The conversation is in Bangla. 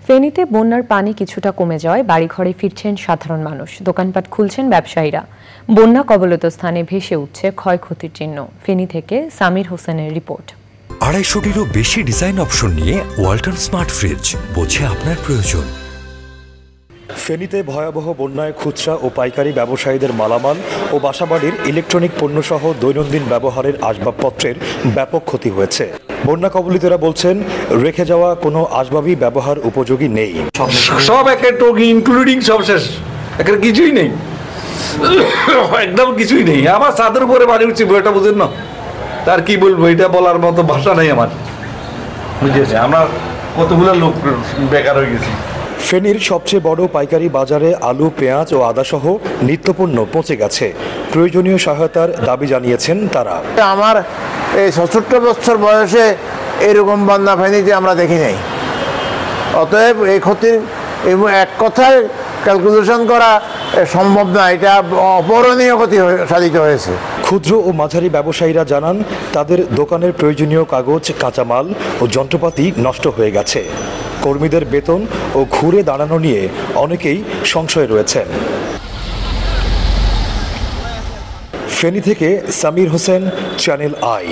ফেনীতে বন্যার পানি কিছুটা কমে যাওয়ায় বাড়িঘরে ফিরছেন সাধারণ মানুষ, দোকানপাট খুলছেন ব্যবসায়ীরা। বন্যা কবলিত স্থানে ভেসে উঠছে ক্ষয়ক্ষতির চিহ্ন। ফেনী থেকে সামির হোসেনের রিপোর্ট। 250-টিরও বেশি ডিজাইন অপশন নিয়ে ওয়ালটন স্মার্ট ফ্রিজ, বোঝে আপনার প্রয়োজন। ফেনীতে ভয়াবহ বন্যায় খুচরা ও পাইকারি ব্যবসায়ীদের মালামাল ও বাসাবাড়ির ইলেকট্রনিক পণ্যসহ দৈনন্দিন ব্যবহারের আসবাবপত্রের ব্যাপক ক্ষতি হয়েছে। বন্যা কবলিতরা বলছেন, রেখে যাওয়া কোনো আসবাবই ব্যবহার উপযোগী নেই। সব একের টোকি ইনক্লুডিং সব শেষ, একের কিছুই নেই, একদম কিছুই নেই। আমার ছাদের উপরে বাড়ি উঠছি, বইটা বুঝেন না, তার কি বলবো, এটা বলার মতো ভাষা নেই আমার। বুঝেছে, আমরা কতগুলো লোক বেকার হয়ে গেছি। ফেনীর সবচেয়ে বড় পাইকারি বাজারে আলু, পেঁয়াজ ও আদাসহ নিত্যপণ্য পৌঁছে গেছে। প্রয়োজনীয় সহায়তার দাবি জানিয়েছেন তারা। আমার এই 67 বছর বয়সে এরকম বন্যা ফেনীতে আমরা দেখি নাই। অতএব এই ক্ষতির এক কথায় ক্যালকুলেশন করা সম্ভব না, এটা অপূরণীয় ক্ষতি সাধিত হয়েছে। ক্ষুদ্র ও মাঝারি ব্যবসায়ীরা জানান, তাদের দোকানের প্রয়োজনীয় কাগজ, কাঁচামাল ও যন্ত্রপাতি নষ্ট হয়ে গেছে। কর্মীদের বেতন ও ঘুরে দাঁড়ানো নিয়ে অনেকেই সংশয়ে রয়েছেন। ফেনী থেকে সামির হোসেন, চ্যানেল আই।